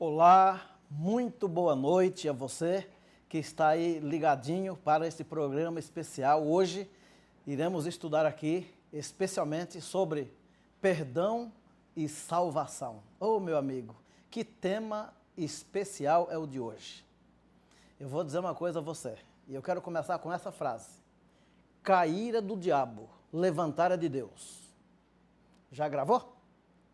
Olá, muito boa noite a você que está aí ligadinho para esse programa especial. Hoje iremos estudar aqui especialmente sobre perdão e salvação. Ô meu amigo, que tema especial é o de hoje. Eu vou dizer uma coisa a você e eu quero começar com essa frase. Cair é do diabo, levantar é de Deus. Já gravou?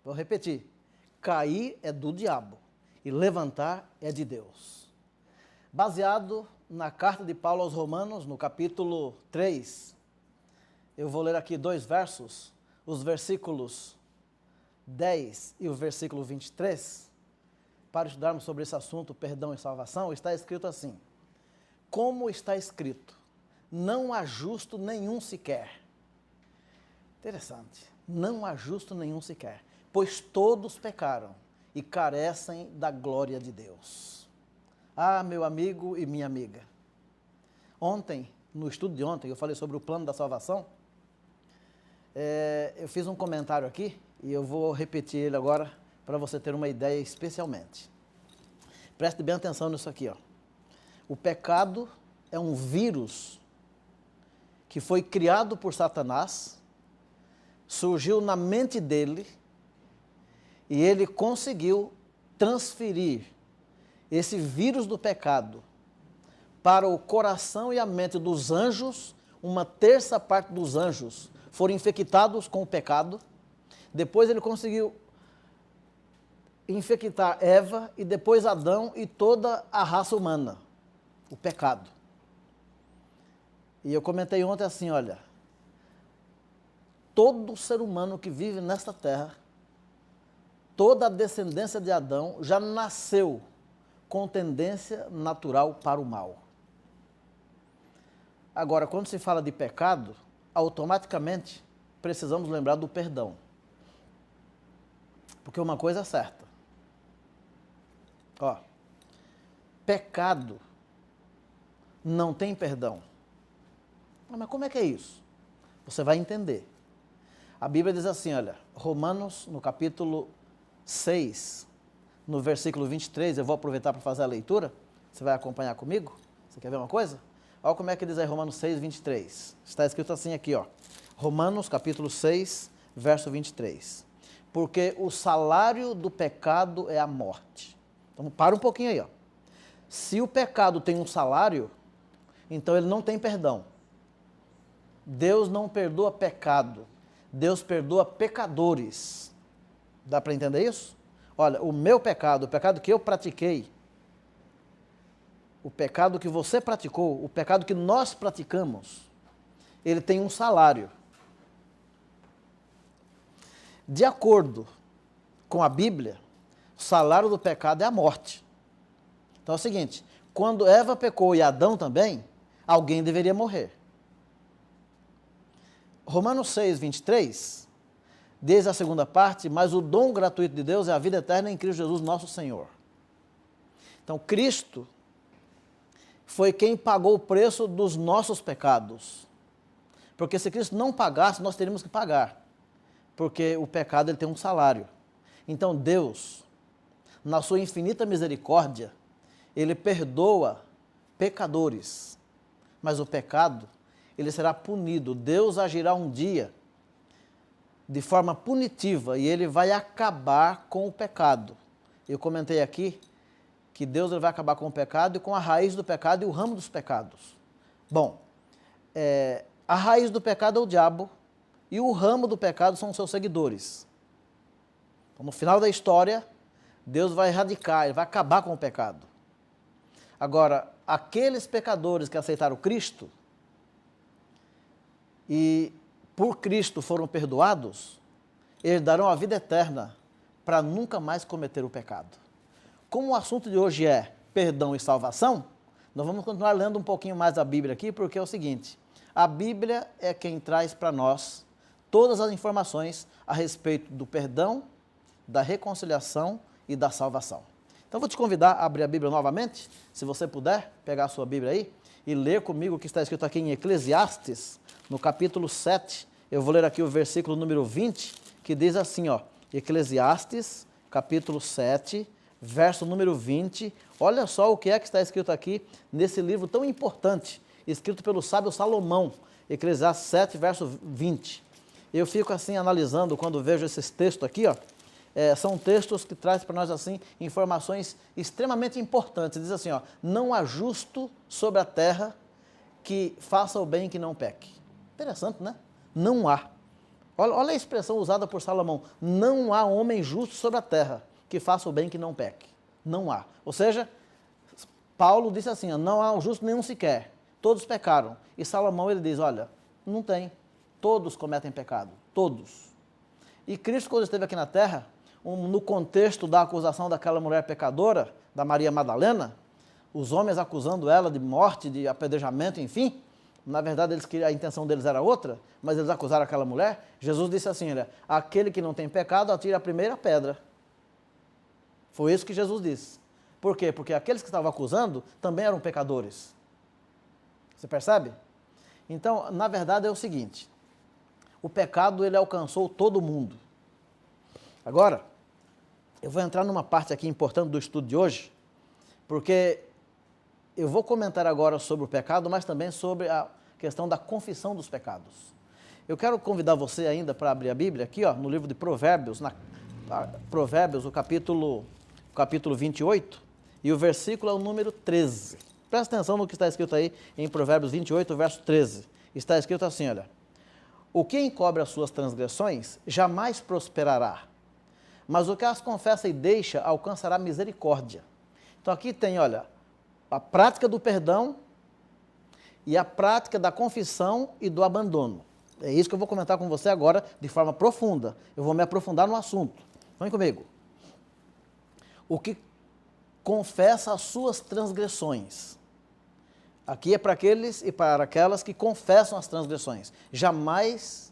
Vou repetir. Cair é do diabo e levantar é de Deus. Baseado na carta de Paulo aos Romanos, no capítulo 3, eu vou ler aqui dois versos, os versículos 10 e o versículo 23, para estudarmos sobre esse assunto, perdão e salvação. Está escrito assim: como está escrito, não há justo nenhum sequer. Interessante, não há justo nenhum sequer, pois todos pecaram e carecem da glória de Deus. Ah, meu amigo e minha amiga, ontem, no estudo de ontem, eu falei sobre o plano da salvação. Eu fiz um comentário aqui e eu vou repetir ele agora para você ter uma ideia especialmente. Preste bem atenção nisso aqui, ó. O pecado é um vírus que foi criado por Satanás, surgiu na mente dele e ele conseguiu transferir esse vírus do pecado para o coração e a mente dos anjos. Uma terça parte dos anjos foram infectados com o pecado. Depois ele conseguiu infectar Eva e depois Adão e toda a raça humana, o pecado. E eu comentei ontem assim, olha, todo ser humano que vive nesta terra, toda a descendência de Adão já nasceu com tendência natural para o mal. Agora, quando se fala de pecado, automaticamente precisamos lembrar do perdão. Porque uma coisa é certa. Ó, pecado não tem perdão. Mas como é que é isso? Você vai entender. A Bíblia diz assim, olha, Romanos, no capítulo 6, no versículo 23, eu vou aproveitar para fazer a leitura, você vai acompanhar comigo? Você quer ver uma coisa? Olha como é que diz aí Romanos 6, 23. Está escrito assim aqui, ó. Romanos, capítulo 6, verso 23. Porque o salário do pecado é a morte. Então, para um pouquinho aí, ó. Se o pecado tem um salário, então ele não tem perdão. Deus não perdoa pecado. Deus perdoa pecadores. Dá para entender isso? Olha, o meu pecado, o pecado que eu pratiquei, o pecado que você praticou, o pecado que nós praticamos, ele tem um salário. De acordo com a Bíblia, o salário do pecado é a morte. Então é o seguinte, quando Eva pecou e Adão também, alguém deveria morrer. Romanos 6, 23, diz a segunda parte, mas o dom gratuito de Deus é a vida eterna em Cristo Jesus, nosso Senhor. Então, Cristo foi quem pagou o preço dos nossos pecados. Porque se Cristo não pagasse, nós teríamos que pagar. Porque o pecado ele tem um salário. Então, Deus, na sua infinita misericórdia, ele perdoa pecadores. Mas o pecado, ele será punido. Deus agirá um dia de forma punitiva e ele vai acabar com o pecado. Eu comentei aqui que Deus ele vai acabar com o pecado e com a raiz do pecado e o ramo dos pecados. Bom, a raiz do pecado é o diabo e o ramo do pecado são os seus seguidores. Então, no final da história, Deus vai erradicar, ele vai acabar com o pecado. Agora, aqueles pecadores que aceitaram Cristo e por Cristo foram perdoados, eles darão a vida eterna para nunca mais cometer o pecado. Como o assunto de hoje é perdão e salvação, nós vamos continuar lendo um pouquinho mais a Bíblia aqui, porque é o seguinte, a Bíblia é quem traz para nós todas as informações a respeito do perdão, da reconciliação e da salvação. Então, vou te convidar a abrir a Bíblia novamente, se você puder, pegar a sua Bíblia aí e ler comigo o que está escrito aqui em Eclesiastes, no capítulo 7, eu vou ler aqui o versículo número 20, que diz assim, ó, Eclesiastes, capítulo 7, verso número 20. Olha só o que é que está escrito aqui nesse livro tão importante, escrito pelo sábio Salomão, Eclesiastes 7, verso 20. Eu fico assim analisando quando vejo esses textos aqui, ó. São textos que trazem para nós assim informações extremamente importantes. Diz assim, ó, não há justo sobre a terra que faça o bem e que não peque. Interessante, né? Não há. Olha a expressão usada por Salomão. Não há homem justo sobre a terra que faça o bem e que não peque. Não há. Ou seja, Paulo disse assim, ó, não há um justo nenhum sequer. Todos pecaram. E Salomão ele diz, olha, não tem. Todos cometem pecado. Todos. E Cristo, quando esteve aqui na terra, no contexto da acusação daquela mulher pecadora, da Maria Madalena, os homens acusando ela de morte, de apedrejamento, enfim, na verdade a intenção deles era outra, mas eles acusaram aquela mulher. Jesus disse assim, olha, aquele que não tem pecado, atire a primeira pedra. Foi isso que Jesus disse. Por quê? Porque aqueles que estavam acusando também eram pecadores. Você percebe? Então, na verdade é o seguinte, o pecado ele alcançou todo mundo. Agora, eu vou entrar numa parte aqui importante do estudo de hoje, porque eu vou comentar agora sobre o pecado, mas também sobre a questão da confissão dos pecados. Eu quero convidar você ainda para abrir a Bíblia aqui, ó, no livro de Provérbios, Provérbios, o capítulo 28, e o versículo é o número 13. Presta atenção no que está escrito aí em Provérbios 28, verso 13. Está escrito assim, olha, o que encobre as suas transgressões jamais prosperará, mas o que as confessa e deixa alcançará misericórdia. Então aqui tem, olha, a prática do perdão e a prática da confissão e do abandono. É isso que eu vou comentar com você agora de forma profunda. Eu vou me aprofundar no assunto. Vem comigo. O que confessa as suas transgressões. Aqui é para aqueles e para aquelas que confessam as transgressões. Jamais,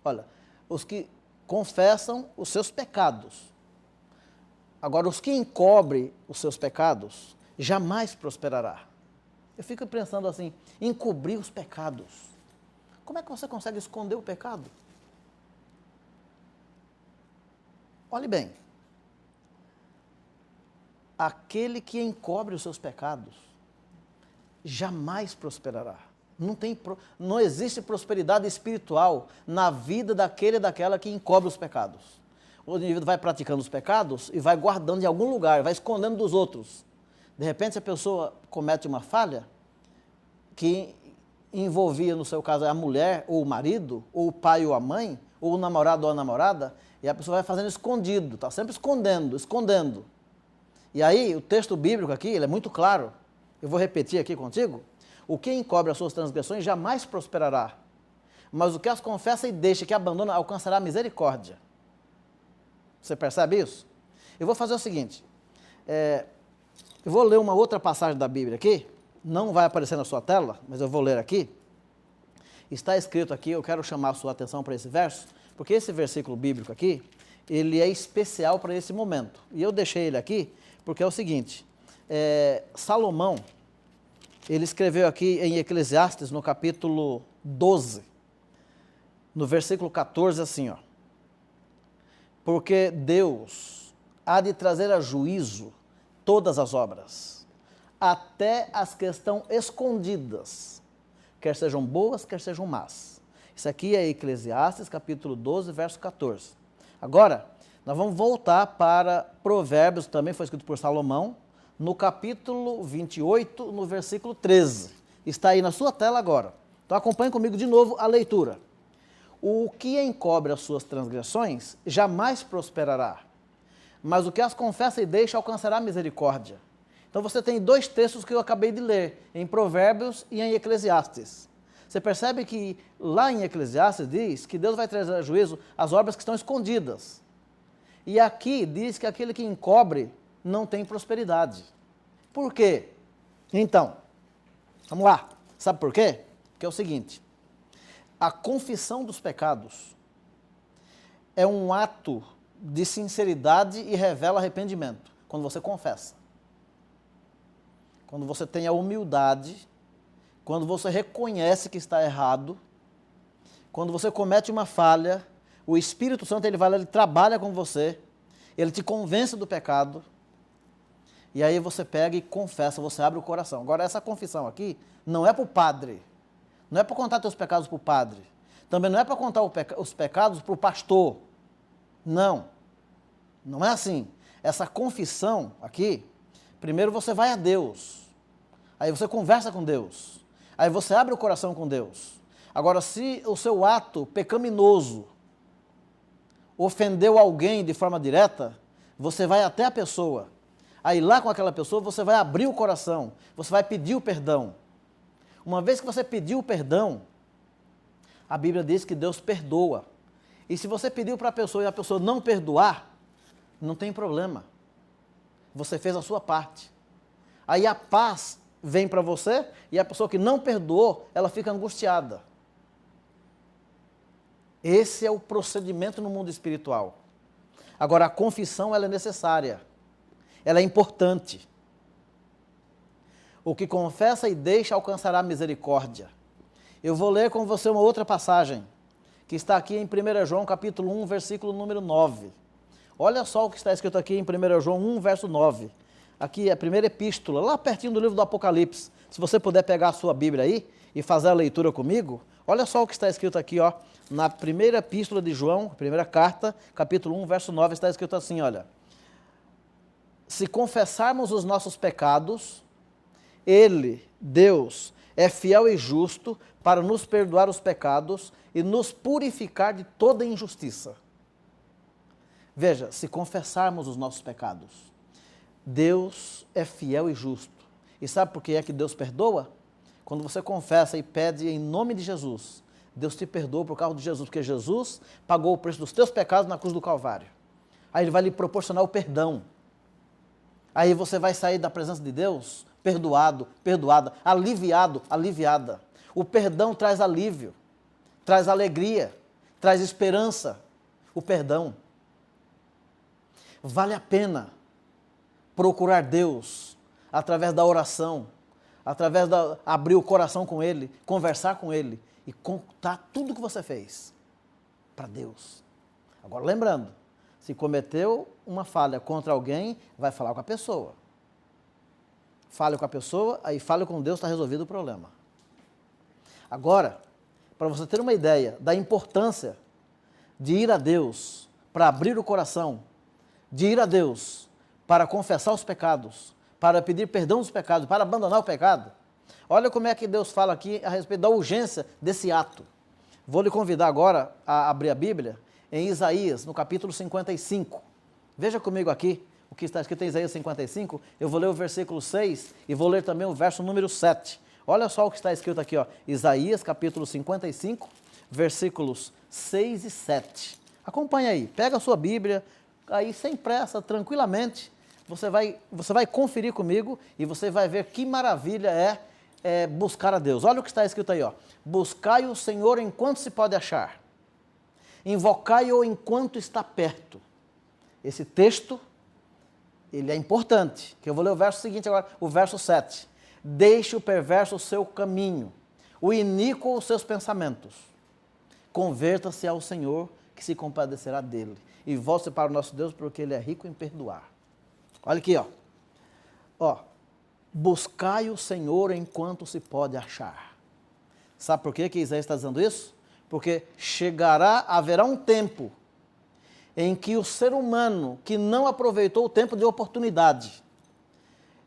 olha, os que confessam os seus pecados. Agora, os que encobrem os seus pecados, jamais prosperará. Eu fico pensando assim, encobrir os pecados. Como é que você consegue esconder o pecado? Olhe bem, aquele que encobre os seus pecados, jamais prosperará. Não existe prosperidade espiritual na vida daquele e daquela que encobre os pecados. O indivíduo vai praticando os pecados e vai guardando em algum lugar, vai escondendo dos outros. De repente, se a pessoa comete uma falha que envolvia, no seu caso, a mulher ou o marido, ou o pai ou a mãe, ou o namorado ou a namorada, e a pessoa vai fazendo escondido, está sempre escondendo. E aí, o texto bíblico aqui, ele é muito claro. Eu vou repetir aqui contigo. O que encobre as suas transgressões jamais prosperará, mas o que as confessa e deixa, que abandona, alcançará misericórdia. Você percebe isso? Eu vou fazer o seguinte, eu vou ler uma outra passagem da Bíblia aqui, não vai aparecer na sua tela, mas eu vou ler aqui. Está escrito aqui, eu quero chamar a sua atenção para esse verso, porque esse versículo bíblico aqui, ele é especial para esse momento. E eu deixei ele aqui, porque é o seguinte, Salomão, ele escreveu aqui em Eclesiastes, no capítulo 12, no versículo 14, assim, ó. Porque Deus há de trazer a juízo todas as obras, até as que estão escondidas, quer sejam boas, quer sejam más. Isso aqui é Eclesiastes, capítulo 12, verso 14. Agora, nós vamos voltar para Provérbios, também foi escrito por Salomão, no capítulo 28, no versículo 13. Está aí na sua tela agora. Então acompanhe comigo de novo a leitura. O que encobre as suas transgressões jamais prosperará, mas o que as confessa e deixa alcançará misericórdia. Então você tem dois textos que eu acabei de ler, em Provérbios e em Eclesiastes. Você percebe que lá em Eclesiastes diz que Deus vai trazer a juízo as obras que estão escondidas. E aqui diz que aquele que encobre não tem prosperidade. Por quê? Então, vamos lá. Sabe por quê? Porque é o seguinte, a confissão dos pecados é um ato de sinceridade e revela arrependimento, quando você confessa. Quando você tem a humildade, quando você reconhece que está errado, quando você comete uma falha, o Espírito Santo ele vai lá, ele trabalha com você, ele te convence do pecado, E aí você pega e confessa, você abre o coração. Agora, essa confissão aqui não é para o padre. Não é para contar teus pecados para o padre. Também não é para contar os pecados para o pastor. Não. Não é assim. Essa confissão aqui, primeiro você vai a Deus. Aí você conversa com Deus. Aí você abre o coração com Deus. Agora, se o seu ato pecaminoso ofendeu alguém de forma direta, você vai até a pessoa. Aí lá com aquela pessoa você vai abrir o coração, você vai pedir o perdão. Uma vez que você pediu o perdão, a Bíblia diz que Deus perdoa. E se você pediu para a pessoa e a pessoa não perdoar, não tem problema. Você fez a sua parte. Aí a paz vem para você e a pessoa que não perdoou, ela fica angustiada. Esse é o procedimento no mundo espiritual. Agora, a confissão ela é necessária. Ela é importante. O que confessa e deixa alcançará misericórdia. Eu vou ler com você uma outra passagem, que está aqui em 1 João capítulo 1, versículo número 9. Olha só o que está escrito aqui em 1 João 1, verso 9. Aqui é a primeira epístola, lá pertinho do livro do Apocalipse. Se você puder pegar a sua Bíblia aí e fazer a leitura comigo, olha só o que está escrito aqui, ó, na primeira epístola de João, primeira carta, capítulo 1, verso 9, está escrito assim, olha. Se confessarmos os nossos pecados, Ele, Deus, é fiel e justo para nos perdoar os pecados e nos purificar de toda injustiça. Veja, se confessarmos os nossos pecados, Deus é fiel e justo. E sabe por que é que Deus perdoa? Quando você confessa e pede em nome de Jesus, Deus te perdoa por causa de Jesus, porque Jesus pagou o preço dos teus pecados na cruz do Calvário. Aí Ele vai lhe proporcionar o perdão. Aí você vai sair da presença de Deus perdoado, perdoada, aliviado, aliviada. O perdão traz alívio, traz alegria, traz esperança. O perdão. Vale a pena procurar Deus através da oração, através da abrir o coração com Ele, conversar com Ele e contar tudo o que você fez para Deus. Agora lembrando, se cometeu uma falha contra alguém, vai falar com a pessoa. Fale com a pessoa, aí fale com Deus, está resolvido o problema. Agora, para você ter uma ideia da importância de ir a Deus para abrir o coração, de ir a Deus para confessar os pecados, para pedir perdão dos pecados, para abandonar o pecado, olha como é que Deus fala aqui a respeito da urgência desse ato. Vou lhe convidar agora a abrir a Bíblia em Isaías, no capítulo 55. Veja comigo aqui o que está escrito em Isaías 55. Eu vou ler o versículo 6 e vou ler também o verso número 7. Olha só o que está escrito aqui, ó. Isaías, capítulo 55, versículos 6 e 7. Acompanha aí, pega a sua Bíblia, aí sem pressa, tranquilamente, você vai conferir comigo e você vai ver que maravilha é buscar a Deus. Olha o que está escrito aí, ó. Buscai o Senhor enquanto se pode achar. Invocai-o enquanto está perto. Esse texto, ele é importante, que eu vou ler o verso seguinte agora, o verso 7. Deixe o perverso o seu caminho, o iníquo os seus pensamentos. Converta-se ao Senhor, que se compadecerá dele. E volte para o nosso Deus, porque Ele é rico em perdoar. Olha aqui, ó. Buscai o Senhor enquanto se pode achar. Sabe por que Isaías está dizendo isso? Porque haverá um tempo em que o ser humano que não aproveitou o tempo de oportunidade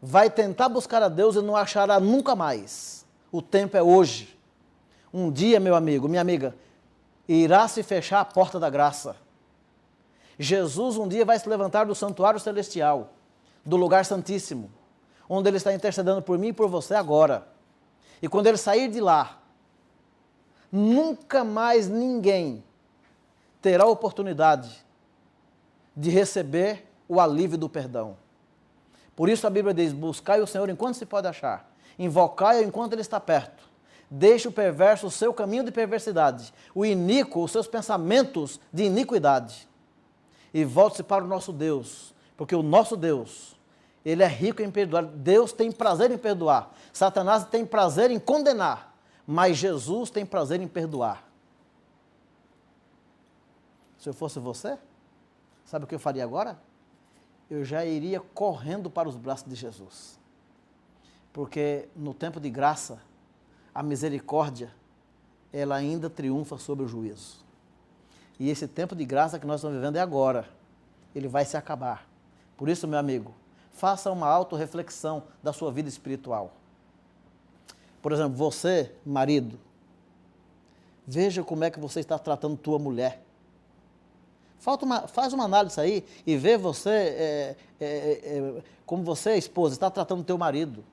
vai tentar buscar a Deus e não achará nunca mais. O tempo é hoje. Um dia, meu amigo, minha amiga, irá se fechar a porta da graça. Jesus um dia vai se levantar do santuário celestial, do lugar santíssimo, onde Ele está intercedendo por mim e por você agora. E quando Ele sair de lá, nunca mais ninguém terá a oportunidade de receber o alívio do perdão. Por isso a Bíblia diz, buscai o Senhor enquanto se pode achar, invocai-o enquanto Ele está perto. Deixe o perverso o seu caminho de perversidade, o iníquo os seus pensamentos de iniquidade. E volte-se para o nosso Deus, porque o nosso Deus, Ele é rico em perdoar. Deus tem prazer em perdoar. Satanás tem prazer em condenar, mas Jesus tem prazer em perdoar. Se eu fosse você, sabe o que eu faria agora? eu já iria correndo para os braços de Jesus. Porque no tempo de graça, a misericórdia, ela ainda triunfa sobre o juízo. E esse tempo de graça que nós estamos vivendo é agora. Ele vai se acabar. Por isso, meu amigo, faça uma autorreflexão da sua vida espiritual. Por exemplo, você, marido, veja como é que você está tratando tua mulher. Faz uma análise aí e vê você, como você, esposa, está tratando teu marido.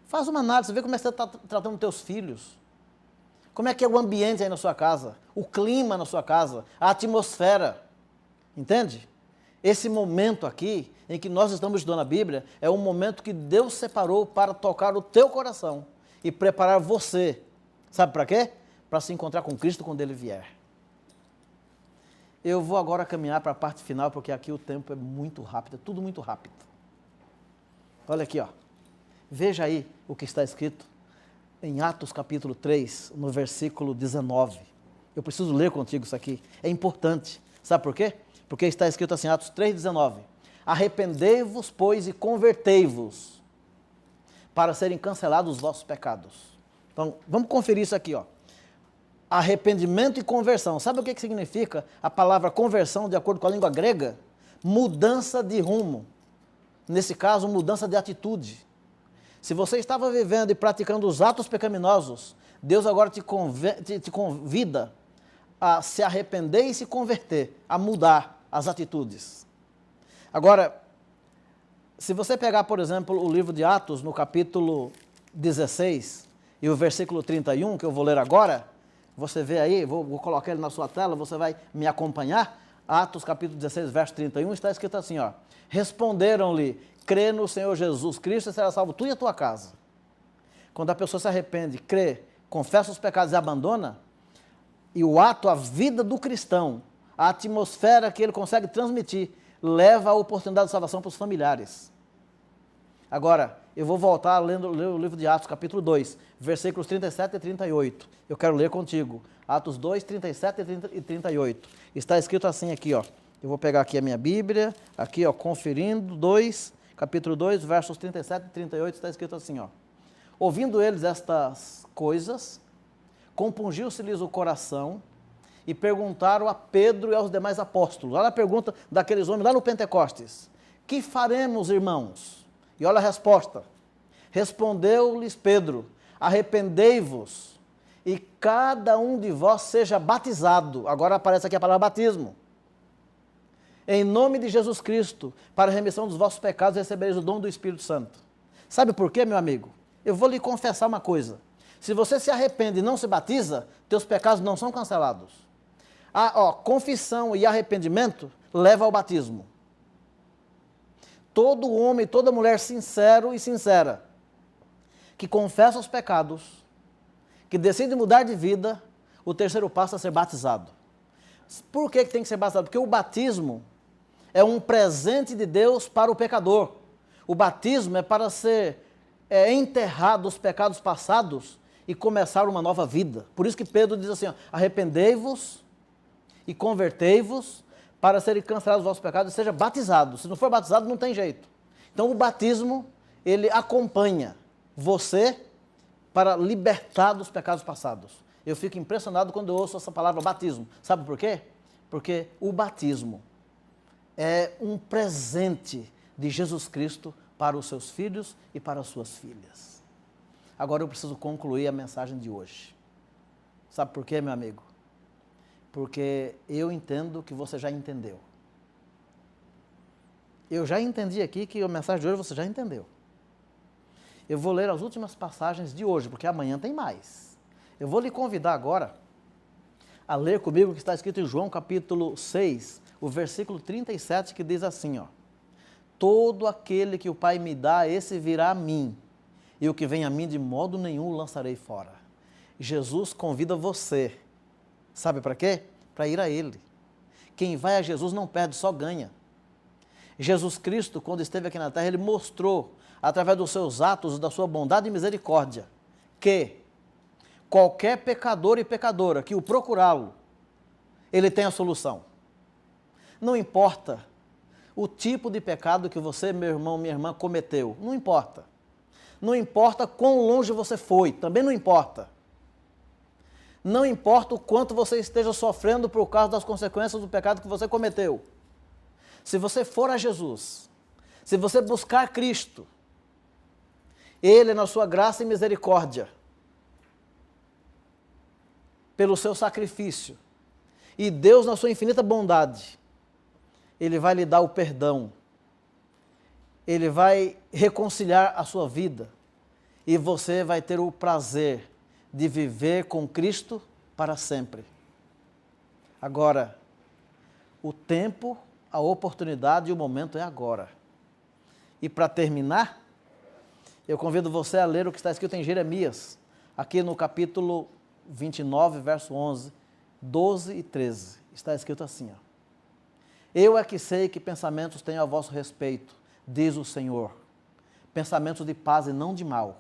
Faz uma análise, vê como é que você está tratando teus filhos. Como é que é o ambiente aí na sua casa, o clima na sua casa, a atmosfera. Entende? Esse momento aqui, em que nós estamos estudando a Bíblia, é um momento que Deus separou para tocar o teu coração e preparar você. Sabe para quê? Para se encontrar com Cristo quando Ele vier. Eu vou agora caminhar para a parte final, porque aqui o tempo é muito rápido, é tudo muito rápido. Olha aqui, ó. Veja aí o que está escrito em Atos capítulo 3, no versículo 19. Eu preciso ler contigo isso aqui, é importante. Sabe por quê? Porque está escrito assim, Atos 3, 19. Arrependei-vos, pois, e convertei-vos, para serem cancelados os vossos pecados. Então, vamos conferir isso aqui, ó. Arrependimento e conversão. Sabe o que significa a palavra conversão, de acordo com a língua grega? Mudança de rumo. Nesse caso, mudança de atitude. Se você estava vivendo e praticando os atos pecaminosos, Deus agora te convida a se arrepender e se converter, a mudar as atitudes. Agora, se você pegar, por exemplo, o livro de Atos, no capítulo 16, e o versículo 31, que eu vou ler agora, você vê aí, vou colocar ele na sua tela, você vai me acompanhar. Atos capítulo 16, verso 31, está escrito assim, ó. Responderam-lhe, crê no Senhor Jesus Cristo e será salvo tu e a tua casa. Quando a pessoa se arrepende, crê, confessa os pecados e abandona, e o ato, a vida do cristão, a atmosfera que ele consegue transmitir, leva a oportunidade de salvação para os familiares. Agora, eu vou voltar a ler o livro de Atos, capítulo 2, versículos 37 e 38. Eu quero ler contigo. Atos 2, 37 e 38. Está escrito assim aqui, ó. Eu vou pegar aqui a minha Bíblia, aqui, ó, conferindo, capítulo 2, versos 37 e 38, está escrito assim, ó. Ouvindo eles estas coisas, compungiu-se-lhes o coração e perguntaram a Pedro e aos demais apóstolos. Olha a pergunta daqueles homens lá no Pentecostes. Que faremos, irmãos? E olha a resposta. Respondeu-lhes Pedro, arrependei-vos e cada um de vós seja batizado. Agora aparece aqui a palavra batismo. Em nome de Jesus Cristo, para a remissão dos vossos pecados, recebereis o dom do Espírito Santo. Sabe por quê, meu amigo? Eu vou lhe confessar uma coisa. Se você se arrepende e não se batiza, teus pecados não são cancelados. Confissão e arrependimento leva ao batismo. Todo homem, toda mulher sincero e sincera, que confessa os pecados, que decide mudar de vida, o terceiro passo é ser batizado. Por que tem que ser batizado? Porque o batismo é um presente de Deus para o pecador. O batismo é para ser enterrado os pecados passados e começar uma nova vida. Por isso que Pedro diz assim, arrependei-vos e convertei-vos para serem cancelados os vossos pecados e seja batizado. Se não for batizado, não tem jeito. Então o batismo, ele acompanha você para libertar dos pecados passados. Eu fico impressionado quando eu ouço essa palavra batismo. Sabe por quê? Porque o batismo é um presente de Jesus Cristo para os seus filhos e para as suas filhas. Agora eu preciso concluir a mensagem de hoje. Sabe por quê, meu amigo? Porque eu entendo que você já entendeu. Eu já entendi aqui que a mensagem de hoje você já entendeu. Eu vou ler as últimas passagens de hoje, porque amanhã tem mais. Eu vou lhe convidar agora a ler comigo o que está escrito em João capítulo 6, o versículo 37, que diz assim, ó. Todo aquele que o Pai me dá, esse virá a mim, e o que vem a mim de modo nenhum o lançarei fora. Jesus convida você. Sabe para quê? Para ir a Ele. Quem vai a Jesus não perde, só ganha. Jesus Cristo, quando esteve aqui na terra, Ele mostrou, através dos seus atos, da sua bondade e misericórdia, que qualquer pecador e pecadora que o procurá-lo, Ele tem a solução. Não importa o tipo de pecado que você, meu irmão, minha irmã, cometeu. Não importa. Não importa quão longe você foi, também não importa. Não importa o quanto você esteja sofrendo por causa das consequências do pecado que você cometeu. Se você for a Jesus, se você buscar Cristo, Ele, na sua graça e misericórdia, pelo seu sacrifício, e Deus, na sua infinita bondade, Ele vai lhe dar o perdão, Ele vai reconciliar a sua vida, e você vai ter o prazer de viver com Cristo para sempre. Agora, o tempo, a oportunidade e o momento é agora. E para terminar, eu convido você a ler o que está escrito em Jeremias, aqui no capítulo 29, verso 11, 12 e 13. Está escrito assim, ó. Eu é que sei que pensamentos tenho a vosso respeito, diz o Senhor, pensamentos de paz e não de mal,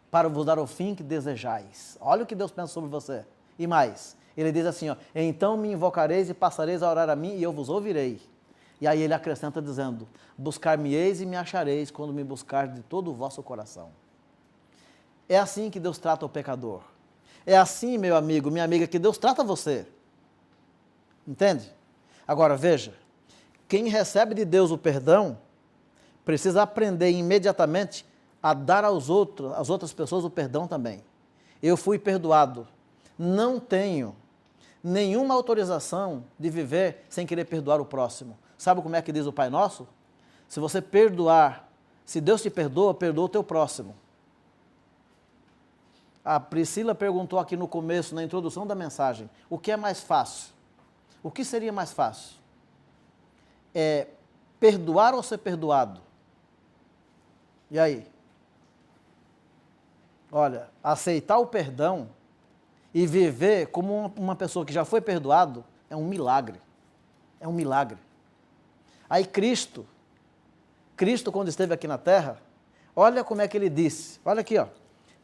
para vos dar o fim que desejais. Olha o que Deus pensa sobre você. E mais, Ele diz assim, ó, então me invocareis e passareis a orar a mim e eu vos ouvirei. E aí Ele acrescenta dizendo, buscar-me-eis e me achareis quando me buscar de todo o vosso coração. É assim que Deus trata o pecador. É assim, meu amigo, minha amiga, que Deus trata você. Entende? Agora, veja, quem recebe de Deus o perdão, precisa aprender imediatamente a dar às outras pessoas o perdão também. Eu fui perdoado. Não tenho nenhuma autorização de viver sem querer perdoar o próximo. Sabe como é que diz o Pai Nosso? Se você perdoar, se Deus te perdoa, perdoa o teu próximo. A Priscila perguntou aqui no começo, na introdução da mensagem, o que é mais fácil? O que seria mais fácil? É perdoar ou ser perdoado? E aí? Olha, aceitar o perdão e viver como uma pessoa que já foi perdoado é um milagre. É um milagre. Aí Cristo, quando esteve aqui na terra, olha como é que ele disse. Olha aqui, ó.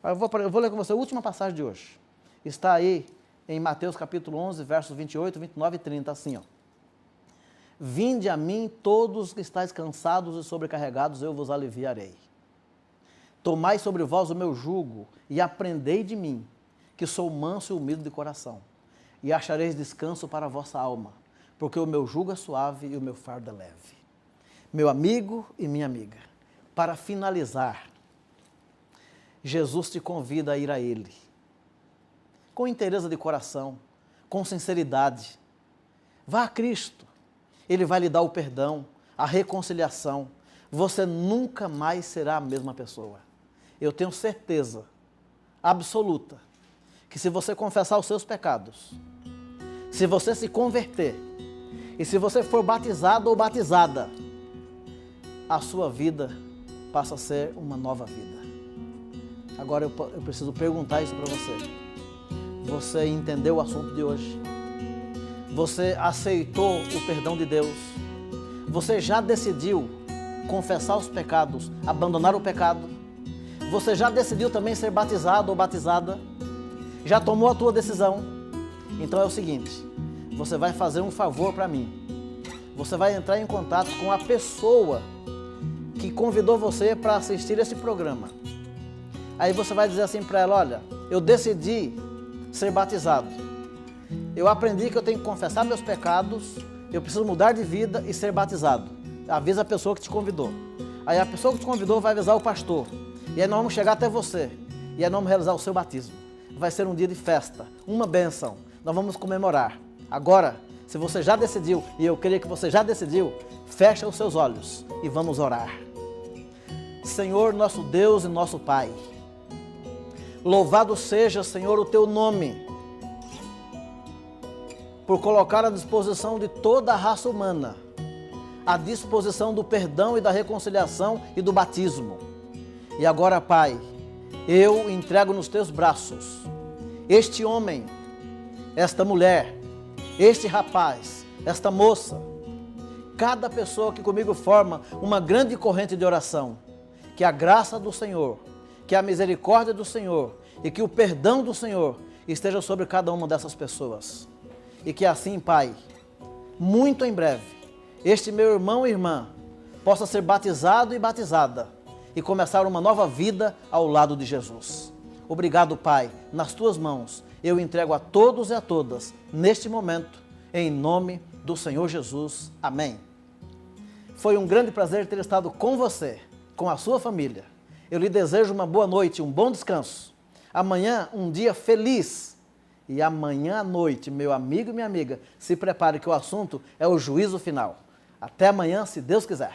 Eu vou ler com você a última passagem de hoje. Está aí em Mateus capítulo 11, versos 28, 29 e 30, assim, ó. Vinde a mim todos que estáis cansados e sobrecarregados, eu vos aliviarei. Tomai sobre vós o meu jugo e aprendei de mim, que sou manso e humilde de coração, e achareis descanso para a vossa alma, porque o meu jugo é suave e o meu fardo é leve. Meu amigo e minha amiga, para finalizar, Jesus te convida a ir a Ele, com inteireza de coração, com sinceridade. Vá a Cristo, Ele vai lhe dar o perdão, a reconciliação. Você nunca mais será a mesma pessoa. Eu tenho certeza absoluta que se você confessar os seus pecados, se você se converter e se você for batizado ou batizada, a sua vida passa a ser uma nova vida. Agora eu preciso perguntar isso para você. Você entendeu o assunto de hoje? Você aceitou o perdão de Deus? Você já decidiu confessar os pecados, abandonar o pecado? Você já decidiu também ser batizado ou batizada? Já tomou a tua decisão? Então é o seguinte, você vai fazer um favor para mim. Você vai entrar em contato com a pessoa que convidou você para assistir esse programa. Aí você vai dizer assim para ela, olha, eu decidi ser batizado. Eu aprendi que eu tenho que confessar meus pecados, eu preciso mudar de vida e ser batizado. Avisa a pessoa que te convidou. Aí a pessoa que te convidou vai avisar o pastor. E aí nós vamos chegar até você. E aí nós vamos realizar o seu batismo. Vai ser um dia de festa, uma bênção. Nós vamos comemorar. Agora, se você já decidiu, e eu creio que você já decidiu, fecha os seus olhos e vamos orar. Senhor, nosso Deus e nosso Pai, louvado seja, Senhor, o Teu nome, por colocar à disposição de toda a raça humana, à disposição do perdão e da reconciliação e do batismo. E agora, Pai, eu entrego nos Teus braços este homem, esta mulher, este rapaz, esta moça, cada pessoa que comigo forma uma grande corrente de oração. Que a graça do Senhor, que a misericórdia do Senhor e que o perdão do Senhor esteja sobre cada uma dessas pessoas. E que assim, Pai, muito em breve, este meu irmão e irmã possa ser batizado e batizada e começar uma nova vida ao lado de Jesus. Obrigado, Pai, nas tuas mãos eu entrego a todos e a todas neste momento, em nome do Senhor Jesus. Amém. Foi um grande prazer ter estado com você, com a sua família. Eu lhe desejo uma boa noite, um bom descanso. Amanhã, um dia feliz. E amanhã à noite, meu amigo e minha amiga, se prepare que o assunto é o juízo final. Até amanhã, se Deus quiser.